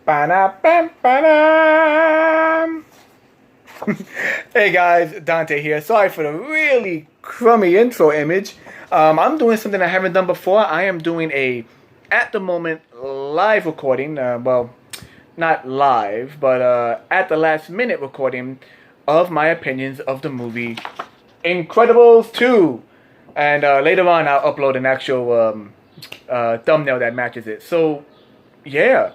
Ba-da-bam-ba-dam. Hey guys, Dante here. Sorry for the really crummy intro image. I'm doing something I haven't done before. I am doing at the moment, live recording. Well, not live, but at the last minute recording of my opinions of the movie Incredibles 2. And later on, I'll upload an actual thumbnail that matches it. So, yeah.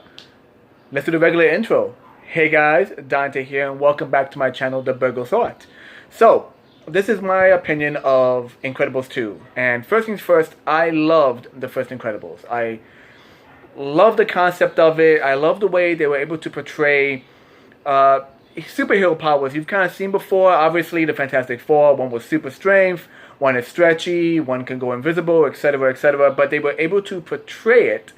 Let's do the regular intro. Hey guys, Dante here, and welcome back to my channel, The Burgle Thought. So, this is my opinion of Incredibles 2. And first things first, I loved the first Incredibles. I love the concept of it. I love the way they were able to portray superhero powers you've kind of seen before. Obviously, the Fantastic Four, one was super strength, one is stretchy, one can go invisible, etc., etc. But they were able to portray it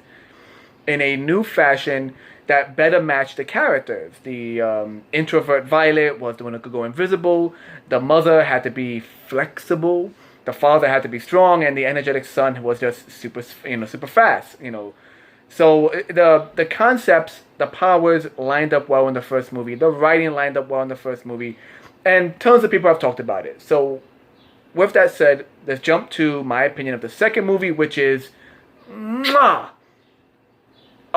in a new fashion that better matched the characters. The introvert Violet was the one who could go invisible. The mother had to be flexible. The father had to be strong, and the energetic son was just super fast. So the concepts, the powers lined up well in the first movie. The writing lined up well in the first movie, and tons of people have talked about it. So, with that said, let's jump to my opinion of the second movie, which is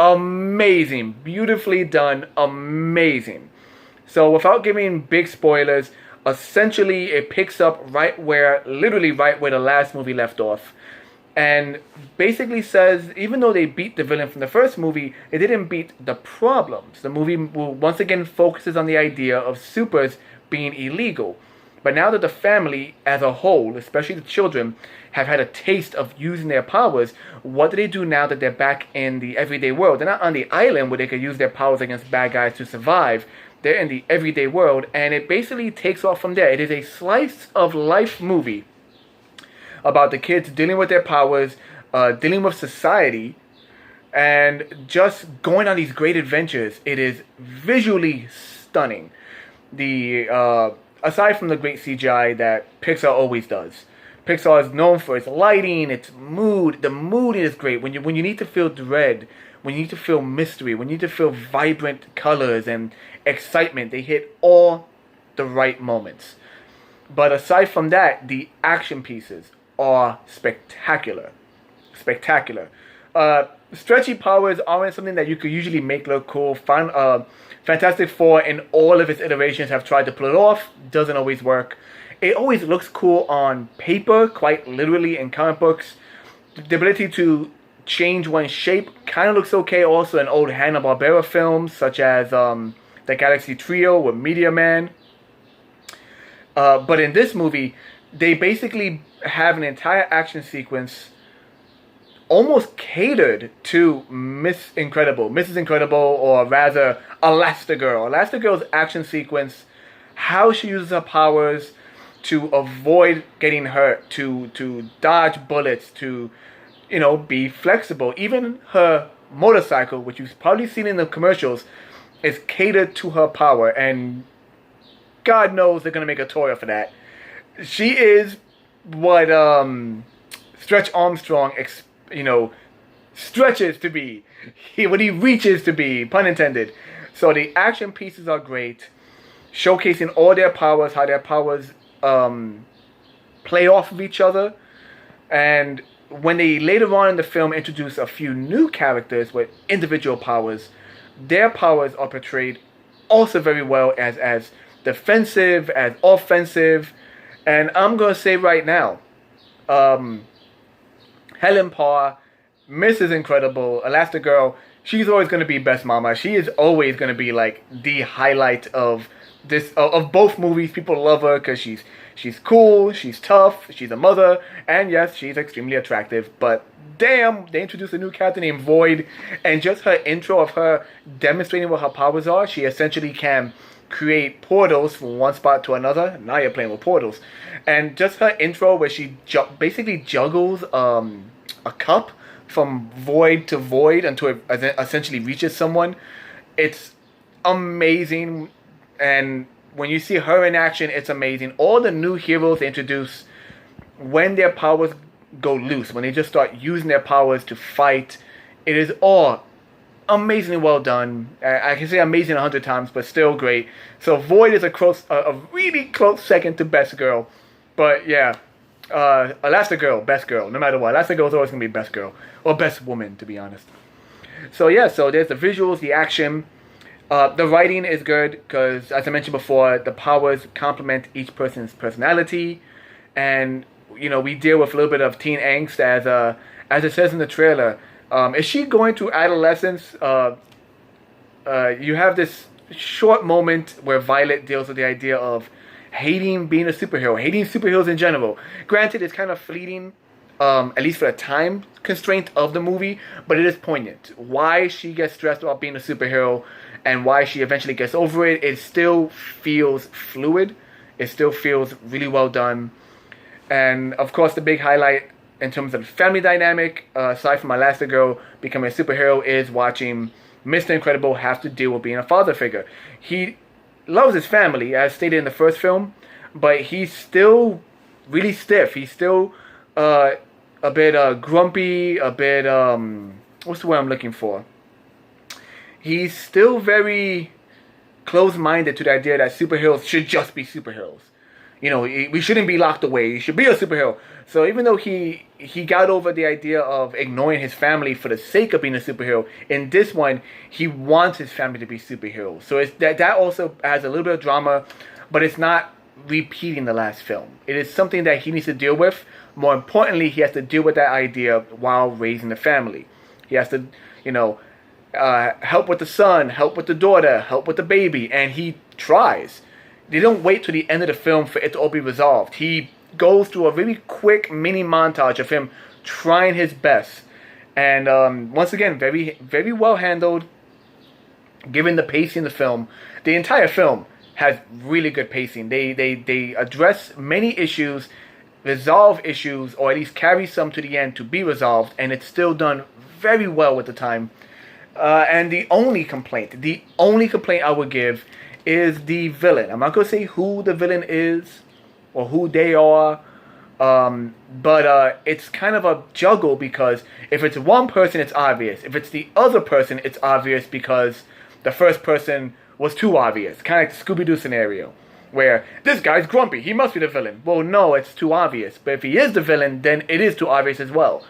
amazing, beautifully done, amazing. So without giving big spoilers, essentially it picks up literally right where the last movie left off, and basically says even though they beat the villain from the first movie, it didn't beat the problems. The movie once again focuses on the idea of supers being illegal. But now that the family as a whole, especially the children, have had a taste of using their powers, what do they do now that they're back in the everyday world? They're not on the island where they could use their powers against bad guys to survive. They're in the everyday world, and it basically takes off from there. It is a slice of life movie about the kids dealing with their powers, dealing with society, and just going on these great adventures. It is visually stunning. Aside from the great CGI that Pixar always does. Pixar is known for its lighting, its mood. The mood is great. When you need to feel dread, when you need to feel mystery, when you need to feel vibrant colors and excitement, they hit all the right moments. But aside from that, the action pieces are spectacular. Spectacular. Stretchy powers aren't something that you could usually make look cool. Fantastic Four in all of its iterations have tried to pull it off. Doesn't always work. It always looks cool on paper, quite literally in comic books. The ability to change one's shape kind of looks okay also in old Hanna-Barbera films, such as the Galaxy Trio with Meteor Man. But in this movie, they basically have an entire action sequence almost catered to Mrs. Incredible, or rather Elastigirl. Elastigirl's action sequence, how she uses her powers to avoid getting hurt, to dodge bullets, to be flexible. Even her motorcycle, which you've probably seen in the commercials, is catered to her power, and God knows they're gonna make a toy for that. She is what Stretch Armstrong stretches to be, what he reaches to be, pun intended. So the action pieces are great, showcasing all their powers, how their powers play off of each other. And when they later on in the film introduce a few new characters with individual powers, their powers are portrayed also very well as defensive, as offensive. And I'm gonna say right now, Helen Parr, Mrs. Incredible, Elastigirl, she's always going to be best mama. She is always going to be like the highlight of both movies. People love her because she's cool, she's tough, she's a mother, and yes, she's extremely attractive. But damn, they introduced a new character named Void, and just her intro of her demonstrating what her powers are, she essentially can create portals from one spot to another. Now you're playing with portals. And just her intro where she basically juggles a cup from void to void until it essentially reaches someone. It's amazing. And when you see her in action, it's amazing. All the new heroes they introduce, when their powers go loose, when they just start using their powers to fight, it is all amazingly well done. I can say amazing 100 times, but still great. So Void is a really close second to Best Girl. But yeah, Elastigirl, Best Girl, no matter what. Elastigirl is always going to be Best Girl. Or Best Woman, to be honest. So yeah, so there's the visuals, the action. The writing is good because, as I mentioned before, the powers complement each person's personality. And, you know, we deal with a little bit of teen angst as it says in the trailer. Is she going through adolescence? You have this short moment where Violet deals with the idea of hating being a superhero, hating superheroes in general. Granted, it's kind of fleeting, at least for the time constraint of the movie, but it is poignant. Why she gets stressed about being a superhero and why she eventually gets over it, it still feels fluid. It still feels really well done. And, of course, the big highlight in terms of family dynamic, aside from Elastigirl becoming a superhero, is watching Mr. Incredible have to deal with being a father figure. He loves his family, as stated in the first film, but he's still really stiff. He's still a bit grumpy, a bit, what's the word I'm looking for? He's still very close-minded to the idea that superheroes should just be superheroes. You know, we shouldn't be locked away. You should be a superhero. So even though he got over the idea of ignoring his family for the sake of being a superhero, in this one, he wants his family to be superheroes. So it's that also has a little bit of drama, but it's not repeating the last film. It is something that he needs to deal with. More importantly, he has to deal with that idea while raising the family. He has to, you know, help with the son, help with the daughter, help with the baby, and he tries. They don't wait till the end of the film for it to all be resolved. He goes through a really quick mini montage of him trying his best. And once again, very, very well handled, given the pacing of the film. The entire film has really good pacing. They address many issues, resolve issues, or at least carry some to the end to be resolved, and it's still done very well with the time. And the only complaint I would give is the villain. I'm not going to say who the villain is or who they are, but it's kind of a juggle because if it's one person, it's obvious. If it's the other person, it's obvious because the first person was too obvious. Kind of like the Scooby-Doo scenario where this guy's grumpy, he must be the villain. Well, no, it's too obvious. But if he is the villain, then it is too obvious as well.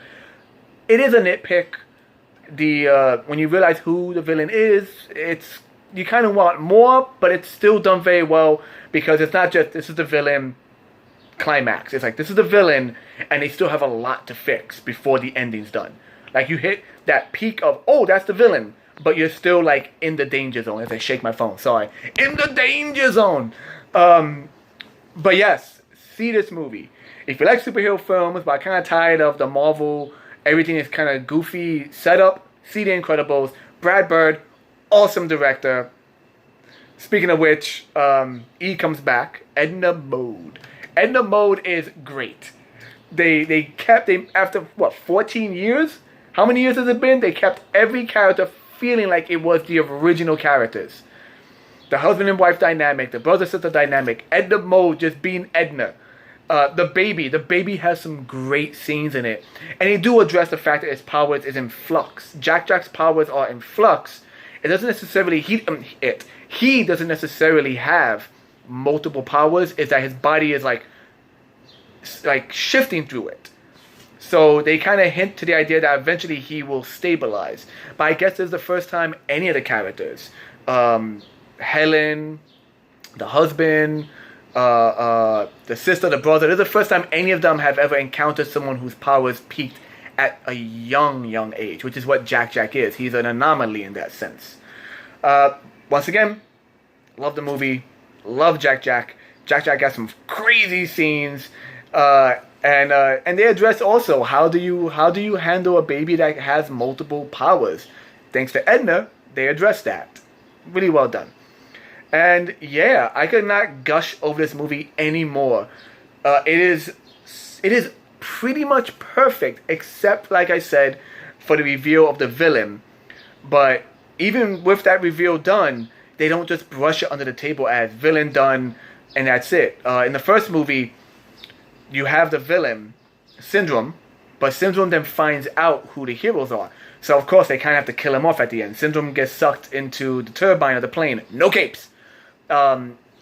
It is a nitpick. When you realize who the villain is, you kind of want more, but it's still done very well because it's not just this is the villain climax. It's like this is the villain and they still have a lot to fix before the ending's done. Like you hit that peak of, oh, that's the villain, but you're still like in the danger zone. As I shake my phone, sorry. In the danger zone. But yes, see this movie. If you like superhero films, but kind of tired of the Marvel, everything is kind of goofy setup, see The Incredibles. Brad Bird, awesome director. Speaking of which, E comes back. Edna Mode. Edna Mode is great. They kept after what 14 years? How many years has it been? They kept every character feeling like it was the original characters. The husband and wife dynamic, the brother-sister dynamic, Edna Mode just being Edna. The baby has some great scenes in it. And they do address the fact that his powers is in flux. Jack's powers are in flux. It doesn't necessarily, he doesn't necessarily have multiple powers. It's that his body is like shifting through it. So they kind of hint to the idea that eventually he will stabilize. But I guess this is the first time any of the characters, Helen, the husband, the sister, the brother, this is the first time any of them have ever encountered someone whose powers peaked at a young age, which is what Jack is. He's an anomaly in that sense. Once again, love the movie, love Jack. Jack got some crazy scenes. And they address also how do you handle a baby that has multiple powers. Thanks to Edna, they addressed that. Really well done. And yeah, I could not gush over this movie anymore. It is pretty much perfect, except like I said, for the reveal of the villain. But even with that reveal done, they don't just brush it under the table as villain done and that's it. In the first movie, you have the villain, Syndrome, but Syndrome then finds out who the heroes are. So of course they kind of have to kill him off at the end. Syndrome gets sucked into the turbine of the plane. No capes.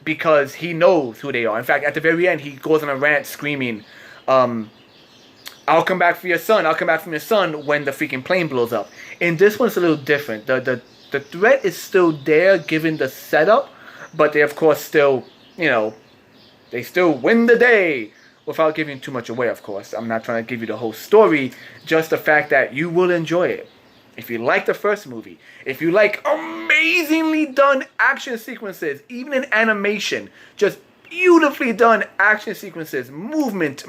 Because he knows who they are. In fact, at the very end, he goes on a rant screaming, I'll come back for your son. I'll come back from your son when the freaking plane blows up. And this one's a little different. The threat is still there given the setup. But they, of course, still, they still win the day. Without giving too much away, of course. I'm not trying to give you the whole story. Just the fact that you will enjoy it. If you like the first movie, if you like amazingly done action sequences, even in animation, just beautifully done action sequences, movement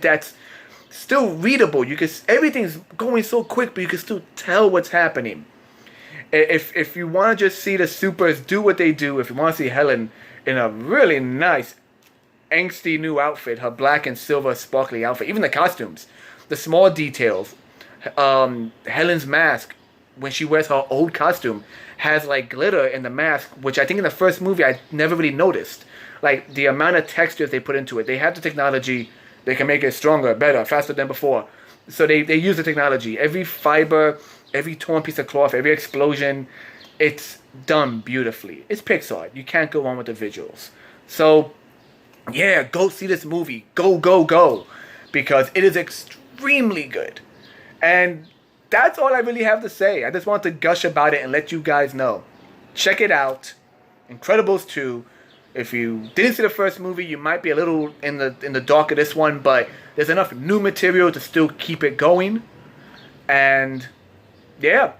that's still readable. Everything's going so quick, but you can still tell what's happening. If you want to just see the supers do what they do, if you want to see Helen in a really nice, angsty new outfit, her black and silver sparkly outfit, even the costumes, the small details. Helen's mask, when she wears her old costume, has like glitter in the mask, which I think in the first movie I never really noticed. Like the amount of textures they put into it. They have the technology, they can make it stronger, better, faster than before. So they use the technology. Every fiber, every torn piece of cloth, every explosion, it's done beautifully. It's Pixar. You can't go wrong with the visuals. So yeah, go see this movie. Go. Because it is extremely good. And that's all I really have to say. I just want to gush about it and let you guys know. Check it out. Incredibles 2. If you didn't see the first movie, you might be a little in the dark of this one, but there's enough new material to still keep it going. And yeah,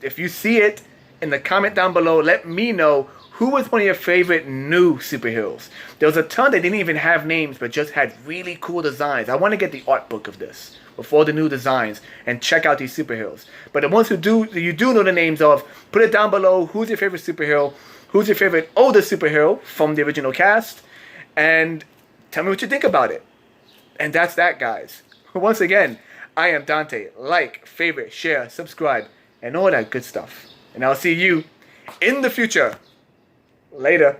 if you see it, in the comment down below, let me know who was one of your favorite new superheroes. There was a ton that didn't even have names, but just had really cool designs. I want to get the art book of this before the new designs and check out these superheroes. But the ones you do know the names of, put it down below. Who's your favorite superhero? Who's your favorite older superhero from the original cast? And tell me what you think about it. And that's that, guys. Once again, I am Dante. Like, favorite, share, subscribe, and all that good stuff. And I'll see you in the future. Later.